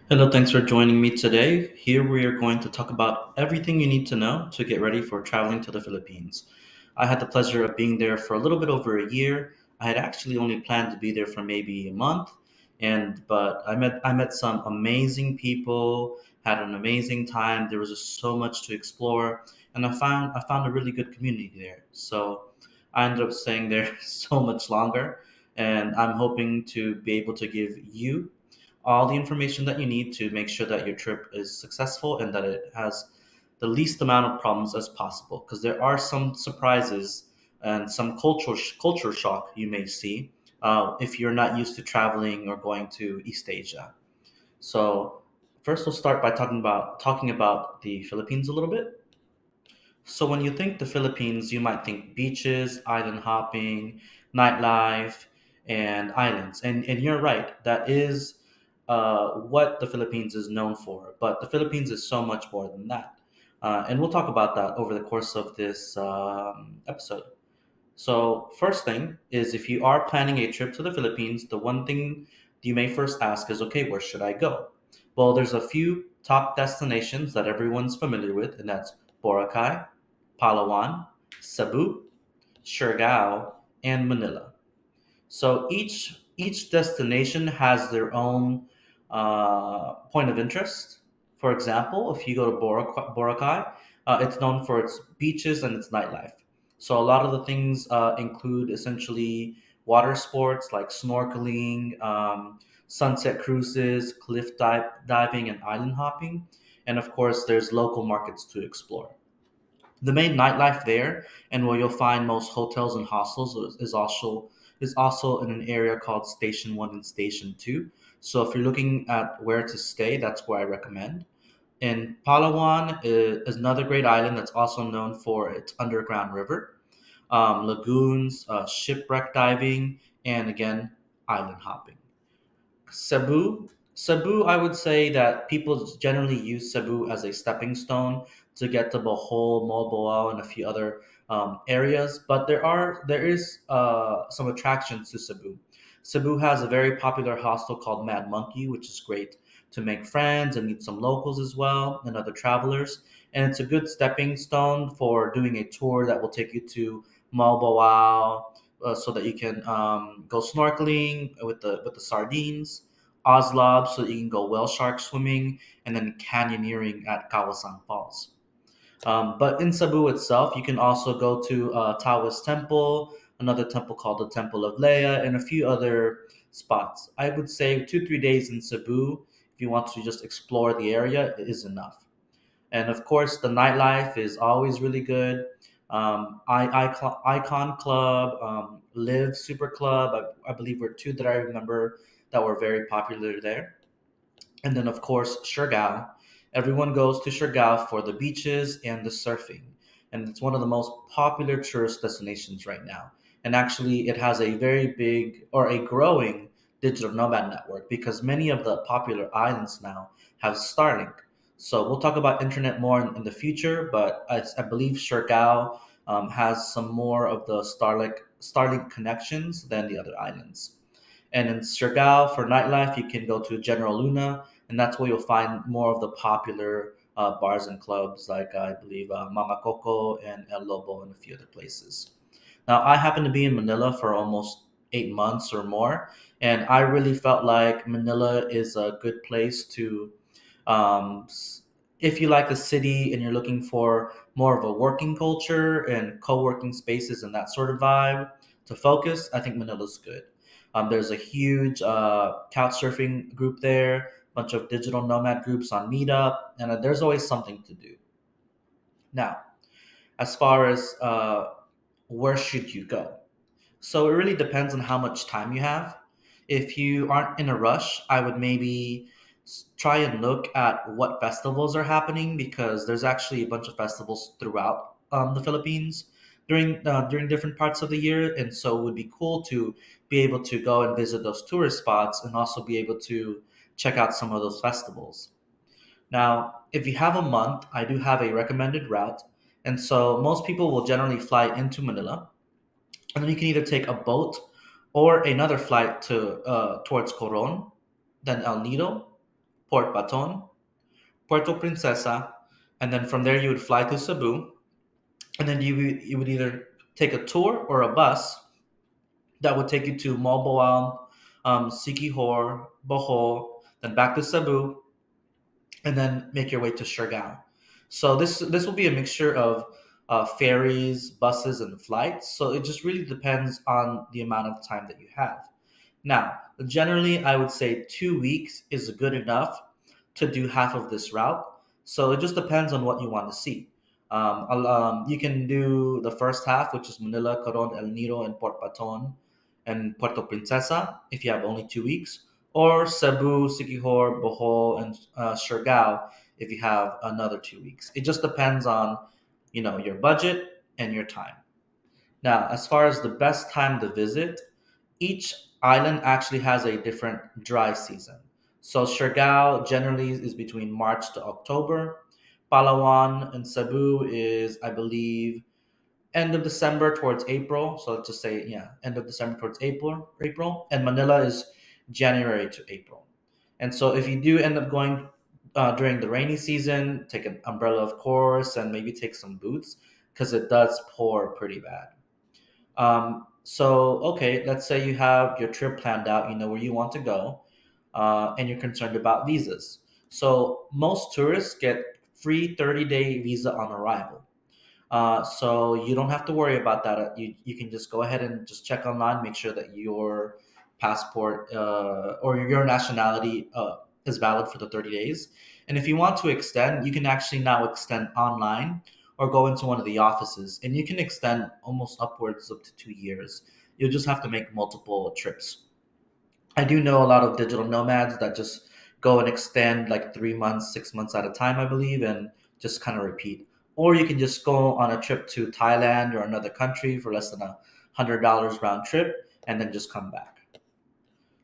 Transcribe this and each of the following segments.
Hello, thanks for joining me today. Here we are going to talk about everything you need to know to get ready for traveling to the Philippines. I had the pleasure of being there for a little bit over a year. I had actually only planned to be there for maybe a month, and but I met some amazing people, had an amazing time. There was just so much to explore, and I found a really good community there. So I ended up staying there so much longer, and I'm hoping to be able to give you all the information that you need to make sure that your trip is successful and that it has the least amount of problems as possible. Because there are some surprises and some culture shock you may see if you're not used to traveling or going to East Asia. So first, we'll start by talking about the Philippines a little bit. So when you think the Philippines, you might think beaches, island hopping, nightlife, and islands. And you're right, that is what the Philippines is known for. But the Philippines is so much more than that. And we'll talk about that over the course of this episode. So, first thing is if you are planning a trip to the Philippines, the one thing you may first ask is, okay, where should I go? Well, there's a few top destinations that everyone's familiar with, and that's Boracay, Palawan, Cebu, Siargao, and Manila. So each destination has their own point of interest. For example, if you go to Boracay, it's known for its beaches and its nightlife. So a lot of the things include essentially water sports like snorkeling, sunset cruises, diving, and island hopping. And of course, there's local markets to explore. The main nightlife there, and where you'll find most hotels and hostels, is also in an area called Station One and Station Two. So if you're looking at where to stay, that's where I recommend. And Palawan is another great island that's also known for its underground river, lagoons, shipwreck diving, and again, island hopping. Cebu, I would say that people generally use Cebu as a stepping stone to get to Bohol, Moalboal, and a few other areas. But there is some attractions to Cebu. Cebu has a very popular hostel called Mad Monkey, which is great to make friends and meet some locals as well and other travelers. And it's a good stepping stone for doing a tour that will take you to Moalboal, so that you can go snorkeling with the sardines, Oslob so that you can go whale shark swimming, and then canyoneering at Kawasan Falls. But in Cebu itself, you can also go to Taoist Temple, another temple called the Temple of Leia, and a few other spots. I would say 2-3 days in Cebu, if you want to just explore the area, is enough. And of course, the nightlife is always really good. Icon Club, Live Super Club, I believe were two that I remember that were very popular there. And then, of course, Siargao. Everyone goes to Siargao for the beaches and the surfing. And it's one of the most popular tourist destinations right now. And actually, it has a very big or a growing digital nomad network because many of the popular islands now have Starlink. So we'll talk about internet more in the future, but I believe Siargao has some more of the Starlink connections than the other islands. And in Siargao for nightlife, you can go to General Luna, and that's where you'll find more of the popular bars and clubs, like I believe Mama Coco and El Lobo and a few other places. Now, I happen to be in Manila for almost 8 months or more, and I really felt like Manila is a good place to, um, s- if you like the city and you're looking for more of a working culture and co working spaces and that sort of vibe to focus, I think Manila's good. There's a huge couch surfing group there, bunch of digital nomad groups on Meetup, and there's always something to do. Now, as far as where should you go? So it really depends on how much time you have. If you aren't in a rush, I would maybe try and look at what festivals are happening because there's actually a bunch of festivals throughout the Philippines during different parts of the year, and so it would be cool to be able to go and visit those tourist spots and also be able to check out some of those festivals. Now, if you have a month, I do have a recommended route, and so most people will generally fly into Manila, and then you can either take a boat or another flight to towards Coron, then El Nido, Port Baton, Puerto Princesa, and then from there you would fly to Cebu, and then you would either take a tour or a bus that would take you to Malboal, Siquijor, Bohol, then back to Cebu, and then make your way to Siargao. So this will be a mixture of ferries, buses, and flights. So it just really depends on the amount of time that you have. Now, generally, I would say 2 weeks is good enough to do half of this route. So it just depends on what you want to see. You can do the first half, which is Manila, Coron, El Nido, and Port Baton, and Puerto Princesa, if you have only 2 weeks, or Cebu, Siquijor, Bohol, and Siargao, if you have another 2 weeks. It just depends on, your budget and your time. Now, as far as the best time to visit, each island actually has a different dry season. So Siargao generally is between March to October. Palawan and Cebu is, I believe, end of December towards April. So let's just say, yeah, end of December towards April. And Manila is January to April. And so if you do end up going during the rainy season, take an umbrella, of course, and maybe take some boots because it does pour pretty bad. So, okay, let's say you have your trip planned out, you know where you want to go, and you're concerned about visas. So, most tourists get free 30-day visa on arrival. So you don't have to worry about that. You can just go ahead and just check online, make sure that your passport or your nationality is valid for the 30 days. And if you want to extend, you can actually now extend online or go into one of the offices, and you can extend almost upwards up to 2 years. You'll just have to make multiple trips. I do know a lot of digital nomads that just go and extend like 3 months, 6 months at a time, I believe, and just kind of repeat. Or you can just go on a trip to Thailand or another country for less than $100 round trip and then just come back.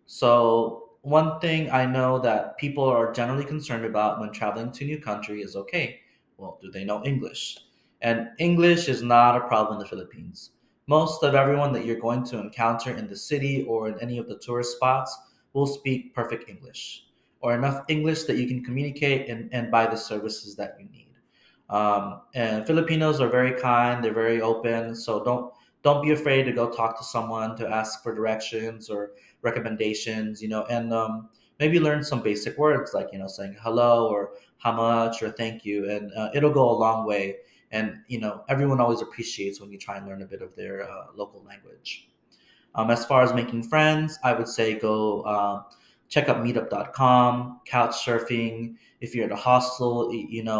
So, one thing I know that people are generally concerned about when traveling to a new country is okay, well, do they know English? And English is not a problem in the Philippines. Most of everyone that you're going to encounter in the city or in any of the tourist spots will speak perfect English or enough English that you can communicate and buy the services that you need. And Filipinos are very kind, they're very open, so don't be afraid to go talk to someone to ask for directions or recommendations, and maybe learn some basic words like, saying hello or how much or thank you, and it'll go a long way. And everyone always appreciates when you try and learn a bit of their local language. As far as making friends, I would say go check out meetup.com, couch surfing. If you're at a hostel,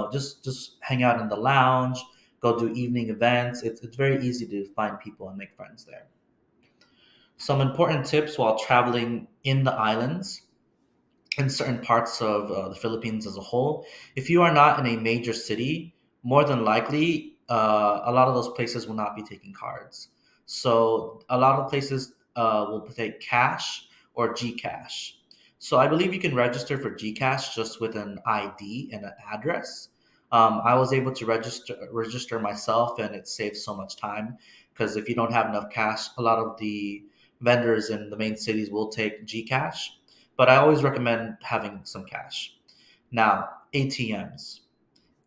just hang out in the lounge, go do evening events. It's very easy to find people and make friends there. Some important tips while traveling in the islands in certain parts of the Philippines as a whole. If you are not in a major city, more than likely, a lot of those places will not be taking cards. So a lot of places will take cash or Gcash. So I believe you can register for Gcash just with an ID and an address. I was able to register myself, and it saves so much time because if you don't have enough cash, a lot of the vendors in the main cities will take Gcash, but I always recommend having some cash. Now, ATMs.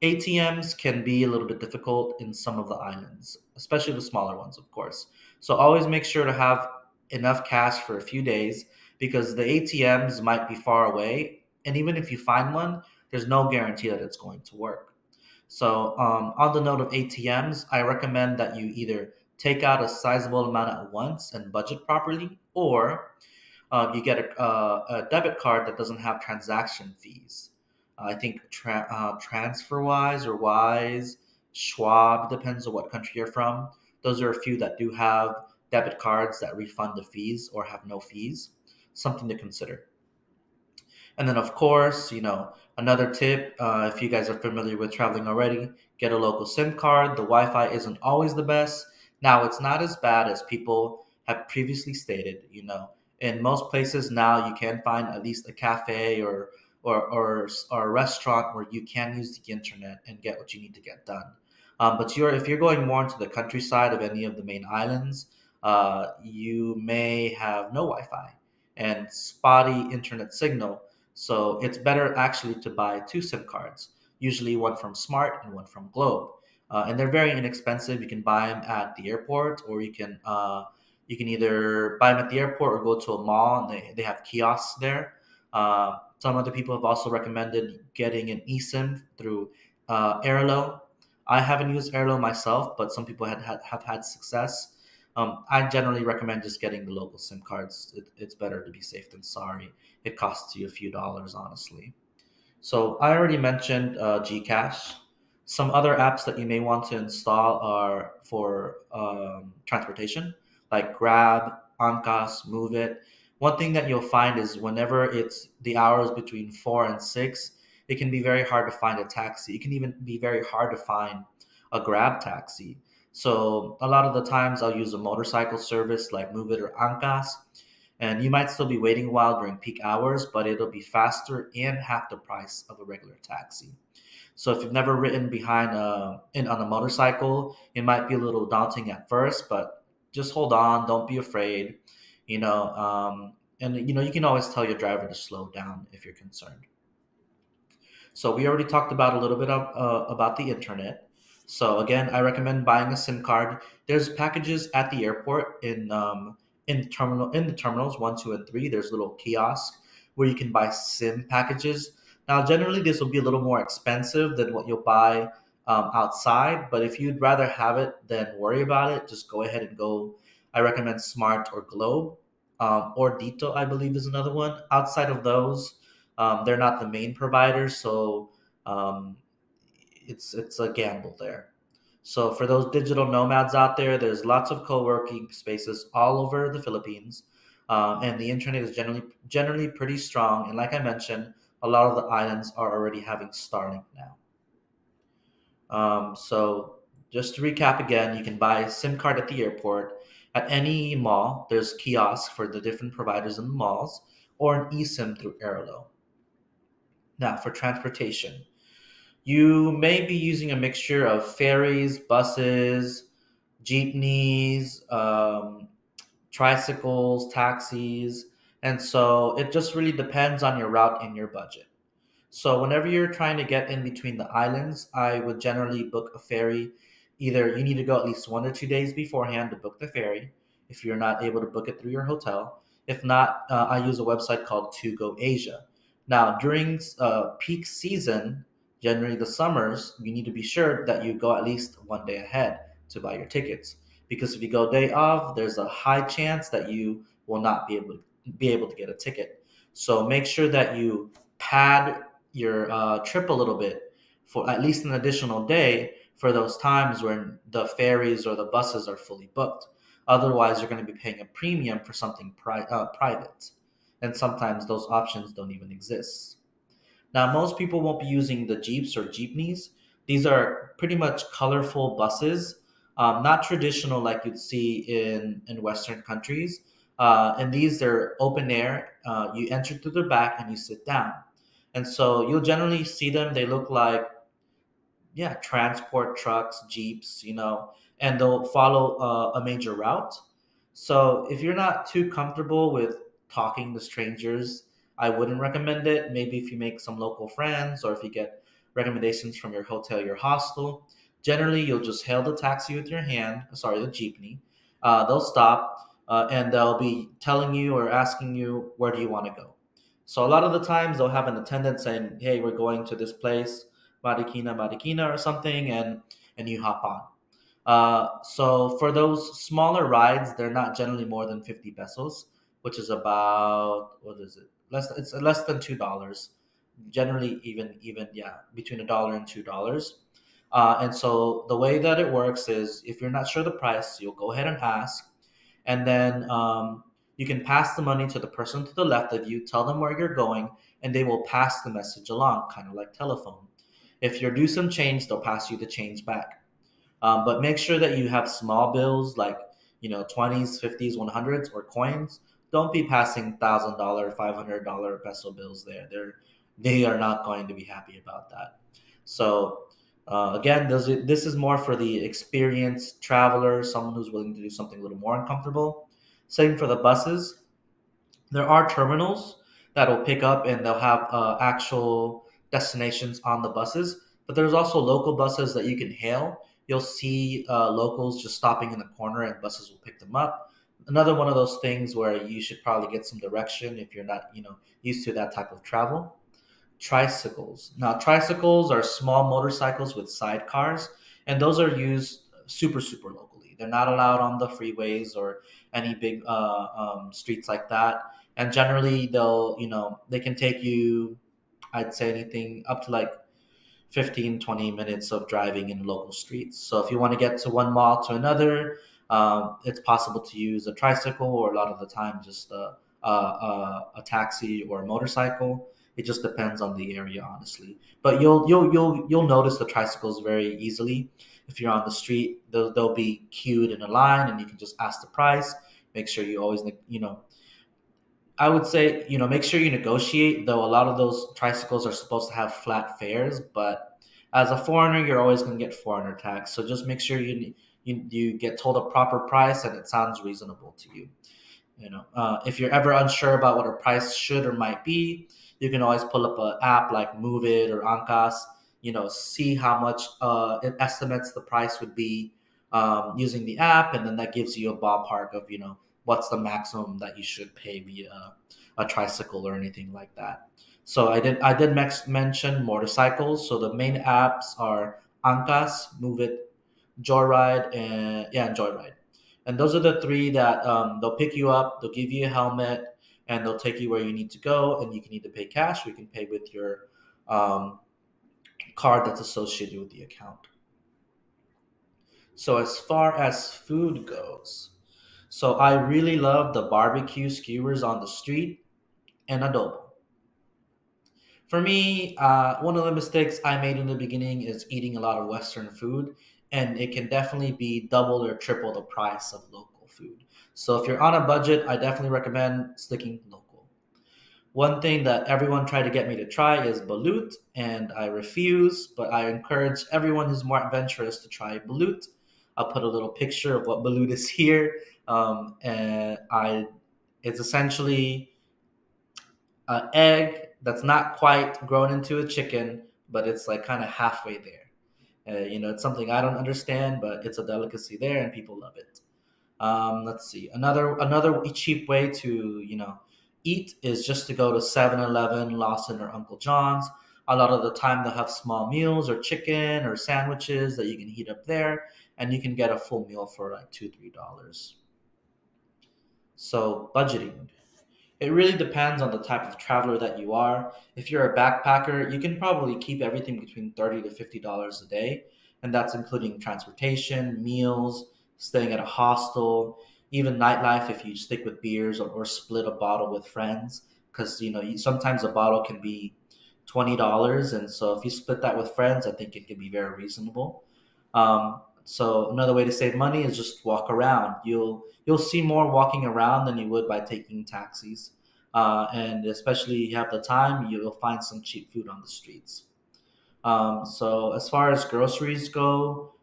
ATMs can be a little bit difficult in some of the islands, especially the smaller ones, of course. So always make sure to have enough cash for a few days because the ATMs might be far away. And even if you find one, there's no guarantee that it's going to work. So, on the note of ATMs, I recommend that you either take out a sizable amount at once and budget properly, or you get a debit card that doesn't have transaction fees. I think TransferWise or Wise, Schwab, depends on what country you're from. Those are a few that do have debit cards that refund the fees or have no fees. Something to consider. And then, of course, another tip, if you guys are familiar with traveling already, get a local SIM card. The Wi Fi isn't always the best. Now, it's not as bad as people have previously stated. In most places now, you can find at least a cafe or a restaurant where you can use the internet and get what you need to get done. But if you're going more into the countryside of any of the main islands, you may have no Wi Fi and spotty internet signal, So it's better actually to buy two SIM cards, usually one from Smart and one from Globe. And they're very inexpensive. You can buy them at the airport, or you can either buy them at the airport or go to a mall and they have kiosks there. Some other people have also recommended getting an eSIM through Airlo. I haven't used Airlo myself, but some people have had success. I generally recommend just getting the local SIM cards. It's better to be safe than sorry. It costs you a few dollars, honestly. So I already mentioned Gcash. Some other apps that you may want to install are for transportation, like Grab, Ancas, Move It. One thing that you'll find is whenever it's the hours between 4 and 6, it can be very hard to find a taxi. It can even be very hard to find a Grab taxi. So a lot of the times I'll use a motorcycle service like Move It or Ancas, and you might still be waiting a while during peak hours, but it'll be faster and half the price of a regular taxi. So if you've never ridden on a motorcycle, it might be a little daunting at first, but just hold on, don't be afraid, and you can always tell your driver to slow down if you're concerned. So we already talked about a little bit about the internet. So again, I recommend buying a SIM card. There's packages at the airport in the terminals 1, 2, and 3. There's little kiosks where you can buy SIM packages. Now, generally, this will be a little more expensive than what you'll buy outside. But if you'd rather have it than worry about it, just go ahead and go. I recommend Smart or Globe, or Dito, I believe, is another one. Outside of those, they're not the main providers, so um, it's a gamble there. So for those digital nomads out there, there's lots of co-working spaces all over the Philippines, and the internet is generally pretty strong. And like I mentioned, a lot of the islands are already having Starlink now. So just to recap again, you can buy a SIM card at the airport. At any mall, there's kiosks for the different providers in the malls, or an eSIM through Airlo. Now, for transportation, you may be using a mixture of ferries, buses, jeepneys, tricycles, taxis, and so it just really depends on your route and your budget. So whenever you're trying to get in between the islands, I would generally book a ferry. Either you need to go at least 1 or 2 days beforehand to book the ferry if you're not able to book it through your hotel. If not, I use a website called To Go Asia. Now, during peak season, generally the summers, you need to be sure that you go at least 1 day ahead to buy your tickets. Because if you go day of, there's a high chance that you will not be able to get a ticket. So make sure that you pad your trip a little bit for at least an additional day for those times when the ferries or the buses are fully booked. Otherwise, you're going to be paying a premium for something private. And sometimes those options don't even exist. Now, most people won't be using the Jeeps or Jeepneys. These are pretty much colorful buses, not traditional like you'd see in Western countries. And these are open air. You enter through the back and you sit down. And so you'll generally see them. They look like, yeah, transport trucks, jeeps, and they'll follow a major route. So if you're not too comfortable with talking to strangers, I wouldn't recommend it. Maybe if you make some local friends or if you get recommendations from your hotel, your hostel, generally you'll just hail the taxi with your hand, sorry, the jeepney. They'll stop and they'll be telling you or asking you, where do you want to go? So a lot of the times they'll have an attendant saying, hey, we're going to this place, Marikina, Marikina, or something, and you hop on. So for those smaller rides, they're not generally more than 50 pesos, which is about, what is it? It's less than $2. Generally, even yeah, between $1 and $2. And so the way that it works is, if you're not sure the price, you'll go ahead and ask, and then you can pass the money to the person to the left of you, tell them where you're going, and they will pass the message along, kind of like telephone. If you're due some change, they'll pass you the change back. But make sure that you have small bills like 20s, 50s, 100s, or coins. Don't be passing $1,000, $500 peso bills there. They are not going to be happy about that. So again, this is more for the experienced traveler, someone who's willing to do something a little more uncomfortable. Same for the buses. There are terminals that'll pick up and they'll have actual destinations on the buses. But there's also local buses that you can hail. You'll see locals just stopping in the corner and buses will pick them up. Another one of those things where you should probably get some direction if you're not, used to that type of travel. Tricycles. Now, tricycles are small motorcycles with sidecars, and those are used super, super locally. They're not allowed on the freeways or any big streets like that. And generally, they can take you, I'd say anything up to like 15-20 minutes of driving in local streets. So if you want to get to one mall to another, it's possible to use a tricycle or a lot of the time just a taxi or a motorcycle. It just depends on the area, honestly. But you'll notice the tricycles very easily. If you're on the street, they'll be queued in a line, and you can just ask the price. Make sure you always, I would say, make sure you negotiate, though a lot of those tricycles are supposed to have flat fares, but as a foreigner, you're always going to get foreigner tax. So just make sure you get told a proper price and it sounds reasonable to you. If you're ever unsure about what a price should or might be, you can always pull up an app like Move It or Ancas. See how much it estimates the price would be using the app, and then that gives you a ballpark of what's the maximum that you should pay via a tricycle or anything like that. So I did mention motorcycles. So the main apps are Ancas, Move It, Joyride, and Joyride. And those are the three that they'll pick you up, they'll give you a helmet, and they'll take you where you need to go. And you can either pay cash or you can pay with your um, card that's associated with the account. So as far as food goes, so I really love the barbecue skewers on the street and adobo. For me, one of the mistakes I made in the beginning is eating a lot of Western food, and it can definitely be double or triple the price of local food. So if you're on a budget, I definitely recommend sticking local. One thing that everyone tried to get me to try is balut, and I refuse, but I encourage everyone who's more adventurous to try balut. I'll put a little picture of what balut is here. And it's essentially an egg that's not quite grown into a chicken, but it's like kind of halfway there. It's something I don't understand, but it's a delicacy there, and people love it. Let's see. Another cheap way to eat is just to go to 7-Eleven, Lawson, or Uncle John's. A lot of the time they'll have small meals or chicken or sandwiches that you can heat up there, and you can get a full meal for like $2-3. So budgeting. It really depends on the type of traveler that you are. If you're a backpacker, you can probably keep everything between $30 to $50 a day, and that's including transportation, meals, staying at a hostel, even nightlife if you stick with beers or split a bottle with friends. Because sometimes a bottle can be $20, and so if you split that with friends, I think it can be very reasonable. So another way to save money is just walk around. You'll see more walking around than you would by taking taxis. And especially if you have the time, you'll find some cheap food on the streets. So as far as groceries go,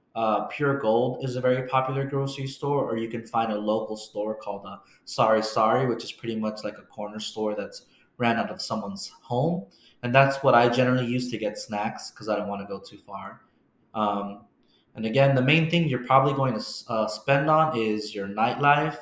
Pure Gold is a very popular grocery store, or you can find a local store called Sorry Sorry, which is pretty much like a corner store that's ran out of someone's home, and that's what I generally use to get snacks because I don't want to go too far. Um, and again, the main thing you're probably going to spend on is your nightlife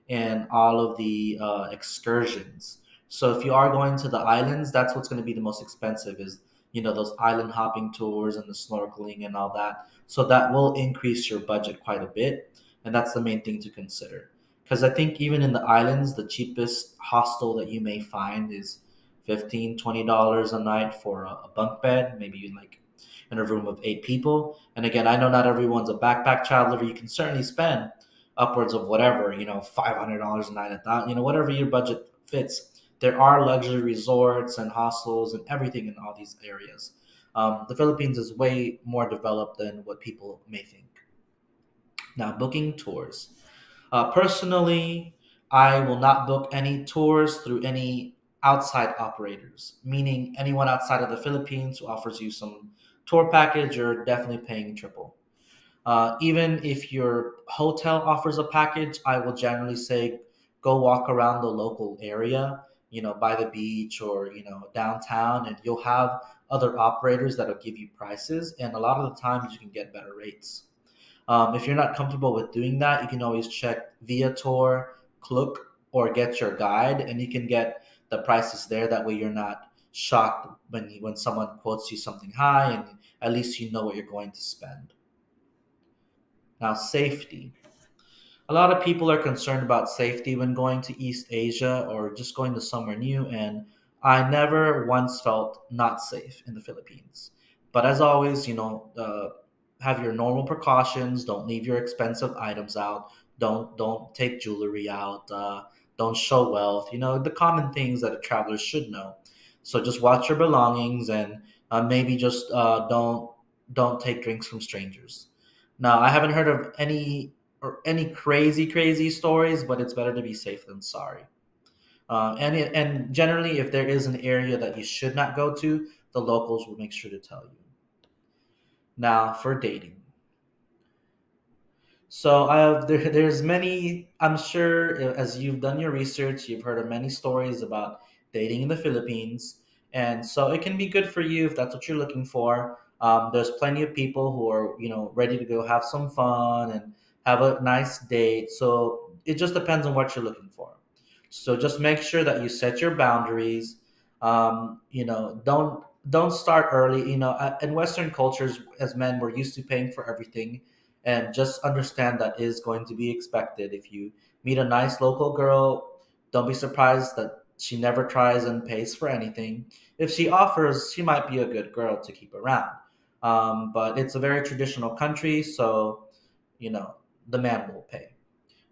and all of the excursions. So if you are going to the islands, that's what's going to be the most expensive is those island hopping tours and the snorkeling and all that. So that will increase your budget quite a bit, and that's the main thing to consider. Because I think even in the islands, the cheapest hostel that you may find is $15-$20 a night for a bunk bed, maybe like in a room of 8 people. And again, I know not everyone's a backpack traveler. You can certainly spend upwards of whatever, $500 a night, whatever your budget fits. There are luxury resorts and hostels and everything in all these areas. The Philippines is way more developed than what people may think. Now, booking tours. Personally, I will not book any tours through any outside operators, meaning anyone outside of the Philippines who offers you some tour package, you're definitely paying triple. Even if your hotel offers a package, I will generally say go walk around the local area by the beach or downtown, and you'll have other operators that'll give you prices, and a lot of the times you can get better rates. If you're not comfortable with doing that, you can always check Viator, Klook, or get your guide, and you can get the prices there. That way, you're not shocked when someone quotes you something high, and at least you know what you're going to spend. Now, safety. A lot of people are concerned about safety when going to East Asia or just going to somewhere new, and I never once felt not safe in the Philippines. But as always, have your normal precautions. Don't leave your expensive items out. Don't take jewelry out. Don't show wealth. The common things that a traveler should know. So just watch your belongings, and maybe just don't take drinks from strangers. Now, I haven't heard of any crazy stories, but it's better to be safe than sorry. And generally, if there is an area that you should not go to, the locals will make sure to tell you. Now, for dating. So there's many. I'm sure as you've done your research, you've heard of many stories about dating in the Philippines, and so it can be good for you if that's what you're looking for. There's plenty of people who are ready to go have some fun and have a nice date. So it just depends on what you're looking for. So just make sure that you set your boundaries. Don't start early. In Western cultures, as men, we're used to paying for everything, and just understand that is going to be expected. If you meet a nice local girl, don't be surprised that she never tries and pays for anything. If she offers, she might be a good girl to keep around. But it's a very traditional country, so you know the man will pay.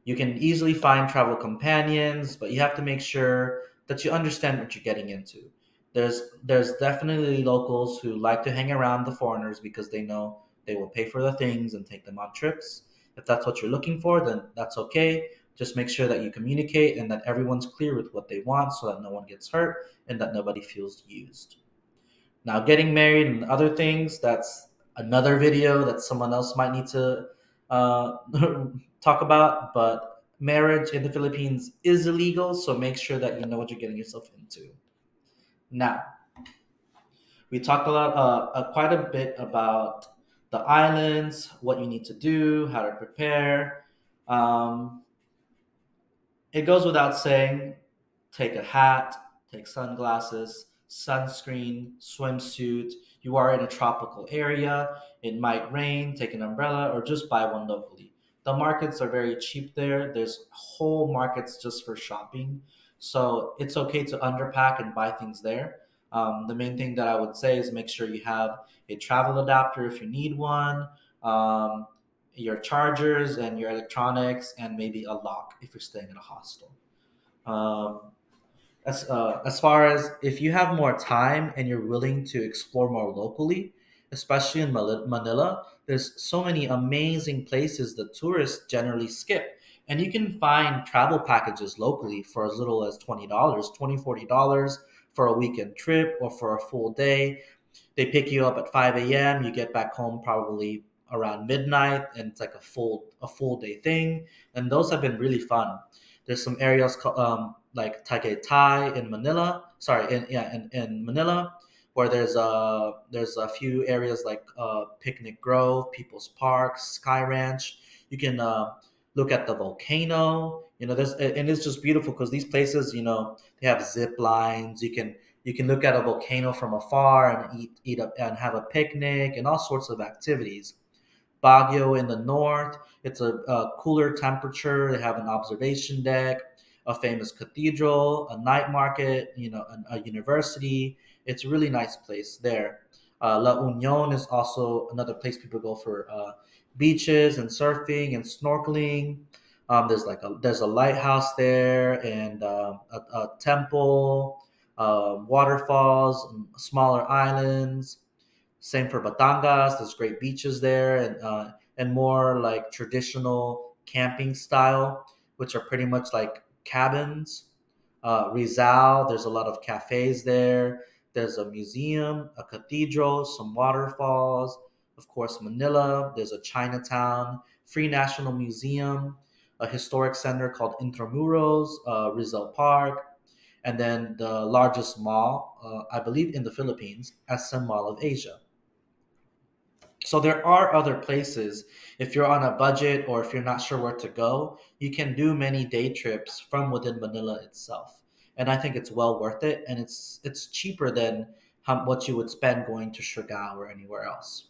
You can easily find travel companions, but you have to make sure that you understand what you're getting into. There's definitely locals who like to hang around the foreigners because they know they will pay for the things and take them on trips. If that's what you're looking for, then that's okay. Just make sure that you communicate and that everyone's clear with what they want so that no one gets hurt and that nobody feels used. Now, getting married and other things, that's another video that someone else might need to uh, talk about. But marriage in the Philippines is illegal, so make sure that you know what you're getting yourself into. Now, we talked quite a bit about the islands, what you need to do, how to prepare. Um, it goes without saying, take a hat, take sunglasses, sunscreen, swimsuit. You are in a tropical area, it might rain, take an umbrella, or just buy one locally. The markets are very cheap there. There's whole markets just for shopping. So it's okay to underpack and buy things there. The main thing that I would say is make sure you have a travel adapter if you need one, um, your chargers and your electronics, and maybe a lock if you're staying at a hostel. Um, as far as if you have more time and you're willing to explore more locally, especially in Manila, there's so many amazing places that tourists generally skip. And you can find travel packages locally for as little as $20, $40 for a weekend trip or for a full day. They pick you up at 5 a.m. You get back home probably around midnight, and it's like a full day thing. And those have been really fun. There's some areas like Tagaytay in Manila. Sorry, in Manila, where there's a few areas like Picnic Grove, People's Park, Sky Ranch. You can look at the volcano. There's and it's just beautiful because these places, they have zip lines. You can look at a volcano from afar and eat up and have a picnic and all sorts of activities. Baguio in the north, it's a cooler temperature. They have an observation deck, a famous cathedral, a night market, a university. It's a really nice place there. La Union is also another place people go for beaches and surfing and snorkeling. There's a lighthouse there and a temple, waterfalls, smaller islands. Same for Batangas. There's great beaches there, and more like traditional camping style, which are pretty much like cabins. Rizal, there's a lot of cafes there. There's a museum, a cathedral, some waterfalls. Of course, Manila. There's a Chinatown, Free National Museum, a historic center called Intramuros, Rizal Park. and then the largest mall, I believe, in the Philippines, SM Mall of Asia. So there are other places. If you're on a budget or if you're not sure where to go, you can do many day trips from within Manila itself. And I think it's well worth it, and it's cheaper than what you would spend going to Siargao or anywhere else.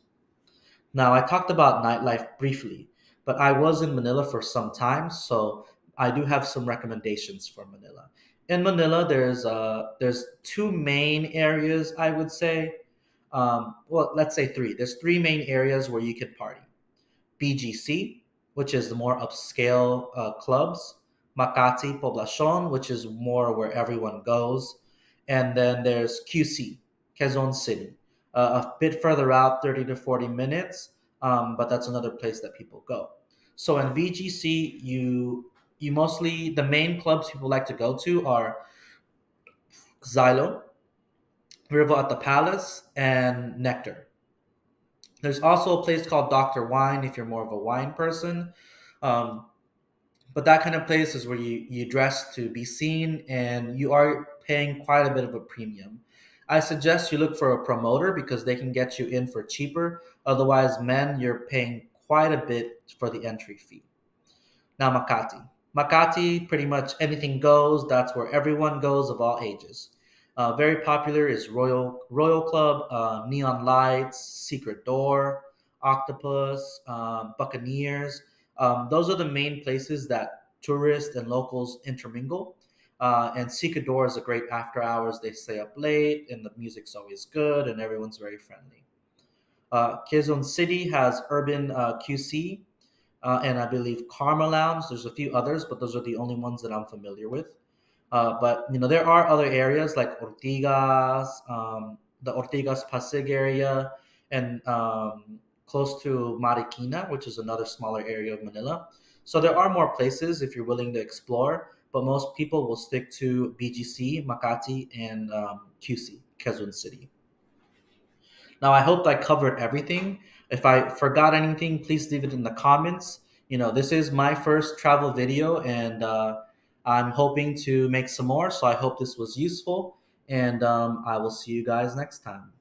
Now, I talked about nightlife briefly, but I was in Manila for some time, so I do have some recommendations for Manila. In Manila, there's two main areas, I would say. Well, let's say three. There's three main areas where you can party. BGC, which is the more upscale clubs, Makati Poblacion, which is more where everyone goes, and then there's QC, Quezon City, a bit further out, 30 to 40 minutes, but that's another place that people go. So in BGC, you mostly the main clubs people like to go to are Xylo, River at the Palace, and Nectar. There's also a place called Dr. Wine if you're more of a wine person. Um, but that kind of place is where you dress to be seen and you are paying quite a bit of a premium. I suggest you look for a promoter because they can get you in for cheaper. Otherwise, men, you're paying quite a bit for the entry fee. Now, Makati. Makati, pretty much anything goes. That's where everyone goes of all ages. Very popular is Royal Club, Neon Lights, Secret Door, Octopus, Buccaneers. Those are the main places that tourists and locals intermingle. And Secret Door is a great after hours. They stay up late, and the music's always good, and everyone's very friendly. Quezon City has Urban QC, and I believe Karma Lounge. There's a few others, but those are the only ones that I'm familiar with. But there are other areas like Ortigas, the Ortigas Pasig area, and close to Marikina, which is another smaller area of Manila. So there are more places if you're willing to explore, but most people will stick to BGC, Makati, and QC, Quezon City. Now, I hope I covered everything. If I forgot anything, please leave it in the comments. This is my first travel video, and I'm hoping to make some more. So I hope this was useful, and I will see you guys next time.